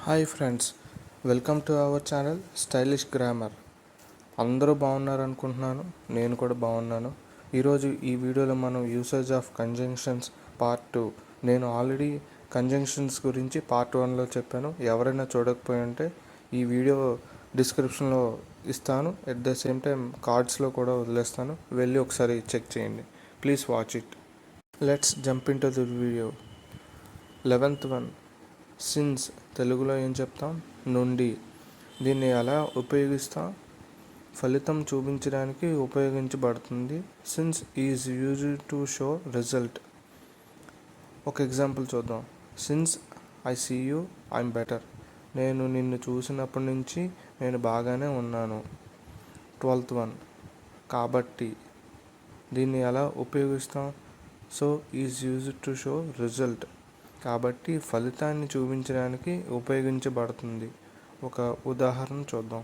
Hi friends, welcome to our channel stylish grammar. అందరూ బాగున్నారు అనుకుంటున్నాను. నేను కూడా బాగున్నాను. ఈరోజు ఈ వీడియోలో మనం యూసేజ్ ఆఫ్ కంజంక్షన్స్ పార్ట్ 2. నేను ఆల్రెడీ కంజంక్షన్స్ గురించి పార్ట్ 1లో చెప్పాను. ఎవరైనా చూడకపోయి ఉంటే ఈ వీడియో డిస్క్రిప్షన్లో ఇస్తాను. ఎట్ ద సేమ్ టైం కార్డ్స్లో కూడా వదిలేస్తాను. వెళ్ళి ఒకసారి చెక్ చేయండి. Please watch it. Let's jump in to the video. 11th one, since. తెలుగులో ఏం చెప్తాం? నుండి. దీన్ని ఎలా ఉపయోగిస్తాం? ఫలితం చూపించడానికి ఉపయోగించబడుతుంది. Since is used to show result. ఒక ఎగ్జాంపుల్ చూద్దాం. Since I see you I'm better. నేను నిన్ను చూసినప్పటి నుంచి నేను బాగానే ఉన్నాను. 12th వన్, కాబట్టి. దీన్ని ఎలా ఉపయోగిస్తాం? So is used to show result. కాబట్టి ఫలితాన్ని చూపించడానికి ఉపయోగించబడుతుంది. ఒక ఉదాహరణ చూద్దాం.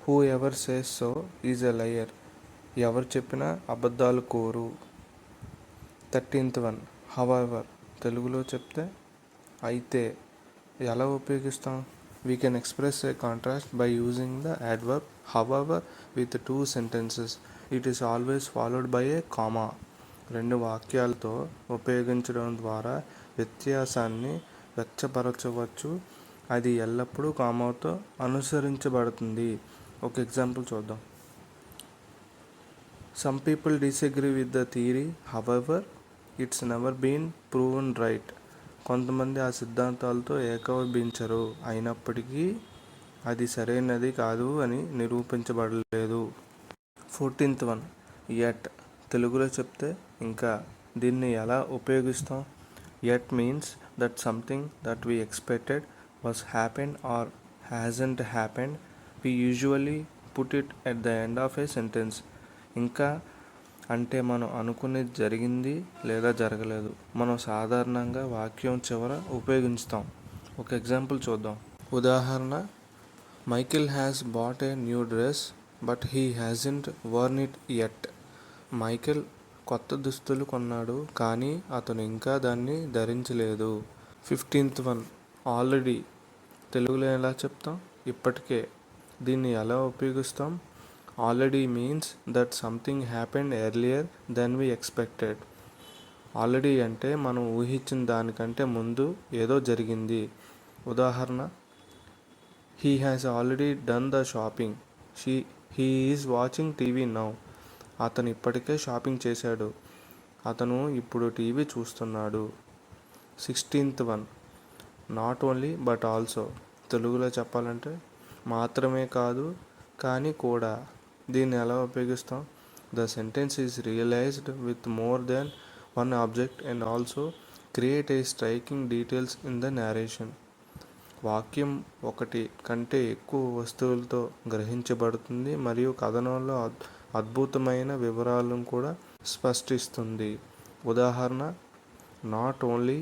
Who ever says so is a liar. ఎవరు చెప్పినా అబద్ధాలు కోరు. 13th one, however. తెలుగులో చెప్తే అయితే. ఎలా ఉపయోగిస్తాం? We can express A contrast by using the adverb however with 2 sentences. It is always followed by a comma. 2 వాక్యాలతో ఉపయోగించడం ద్వారా వ్యత్యాసాన్ని వ్యక్తపరచవచ్చు. అది ఎల్లప్పుడూ కామాతో అనుసరించబడుతుంది. ఒక ఎగ్జాంపుల్ చూద్దాం. Some people disagree with the theory however it's never been proven right. కొంతమంది ఆ సిద్ధాంతాలతో ఏకీభవించరు, అయినప్పటికీ అది సరైనది కాదు అని నిరూపించబడలేదు. 14th one, at. తెలుగులో చెప్తే ఇంకా. దీన్ని ఎలా ఉపయోగిస్తాం? Yet means that something that we expected was happened or hasn't happened. We usually put it at the end of a sentence. ఇంకా అంటే మనం అనుకునేది జరిగింది లేదా జరగలేదు. మనం సాధారణంగా వాక్యం చివర ఉపయోగిస్తాం. ఒక ఎగ్జాంపుల్ చూద్దాం. ఉదాహరణ, Michael has bought a new dress but he hasn't worn it yet. Michael కొత్త దుస్తులు కొన్నాడు, కానీ అతను ఇంకా దాన్ని ధరించలేదు. 15th one, already. తెలుగులో ఎలా చెప్తాం? ఇప్పటికే. దీన్ని ఎలా ఉపయోగిస్తాం? Already means that something happened earlier than we expected. Already అంటే మనం ఊహించిన దానికంటే ముందు ఏదో జరిగింది. ఉదాహరణ, he has already done the shopping. He is watching TV now. అతను ఇప్పటికే షాపింగ్ చేశాడు. అతను ఇప్పుడు టీవీ చూస్తున్నాడు. 16th one, not only but also. తెలుగులో చెప్పాలంటే మాత్రమే కాదు కానీ కూడా. దీన్ని ఎలా ఉపయోగిస్తాం? The sentence is realised with more than one object and also create a striking details in the narration. వాక్యం ఒకటి కంటే ఎక్కువ వస్తువులతో గ్రహించబడుతుంది మరియు కథనంలో అద్భుతమైన వివరాలను కూడా స్పష్టిస్తుంది. ఉదాహరణ, not only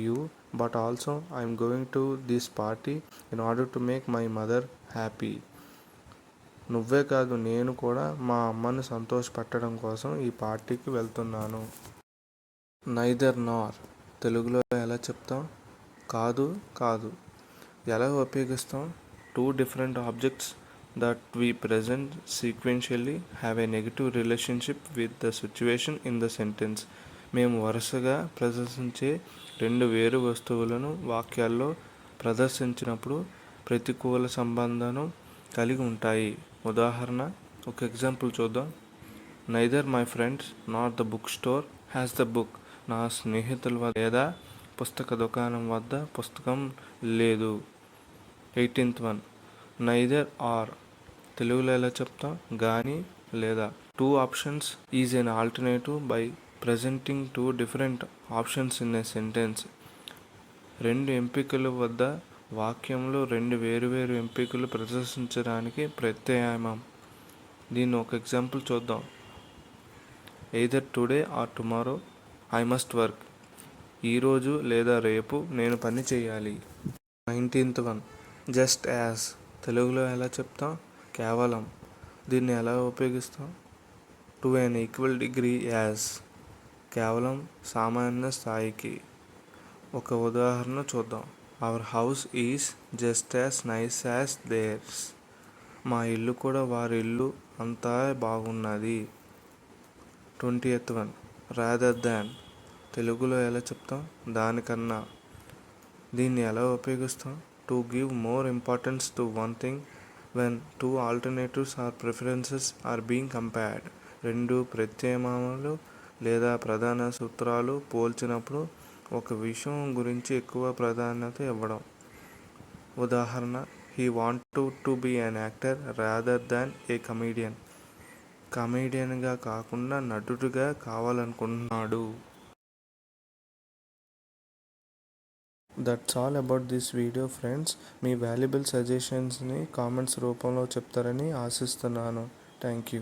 you but also I'm going to this party in order to make my mother happy. నువ్వే కాదు, నేను కూడా మా అమ్మను సంతోషపెట్టడం కోసం ఈ పార్టీకి వెళ్తున్నాను. నైదర్ నార్. తెలుగులో ఎలా చెప్తాం? కాదు కాదు. ఎలా ఉపయోగిస్తాం? 2 different objects that we present sequentially have a negative relationship with the situation in the sentence. మేము వరుసగా ప్రదర్శించే 2 వేరు వస్తువులను వాక్యాల్లో ప్రదర్శించినప్పుడు ప్రతికూల సంబంధం కలిగి ఉంటాయి. ఉదాహరణ, ఒక ఎగ్జాంపుల్ చూద్దాం. Neither my friends not the book store has the book. నా స్నేహితుల వద్ద లేదా పుస్తక దుకాణం వద్ద పుస్తకం లేదు. 18th one, neither are. తెలుగులో ఎలా చెప్తాం? గాని లేదా. 2 options is an alternative by presenting 2 different options in a sentence. 2 ఎంపికల వద్ద వాక్యంలో 2 వేరువేరు ఎంపికలు ప్రదర్శించడానికి ప్రత్యామ్నాయం. దీన్ని ఒక ఎగ్జాంపుల్ చూద్దాం. Either today or tomorrow I must work. ఈరోజు లేదా రేపు నేను పని చేయాలి. 19th one, just as. తెలుగులో ఎలా చెప్తాం? కేవలం. దీన్ని ఎలా ఉపయోగిస్తాం? To an equal degree as. కేవలం సామాన్య స్థాయికి. ఒక ఉదాహరణ చూద్దాం. Our house is just as nice as theirs. మా ఇల్లు కూడా వారి ఇల్లు అంతా బాగున్నది. 20th one, rather than. తెలుగులో ఎలా చెప్తాం? దానికన్నా. దీన్ని ఎలా ఉపయోగిస్తాం? To give more importance to one thing when two alternatives or preferences are being compared. రెండు ప్రత్యామ్నాయాలు లేదా ప్రధాన సూత్రాలు పోల్చినప్పుడు ఒక విషయం గురించి ఎక్కువ ప్రాధాన్యత ఇవ్వడం. ఉదాహరణ, he wanted to be an actor rather than a comedian. కమీడియన్గా కాకుండా నటుడిగా కావాలనుకుంటున్నాడు. That's all about this video friends. మీ వాల్యుబుల్ సజెషన్స్ని కామెంట్స్ రూపంలో చెప్తారని ఆశిస్తున్నాను. Thank you.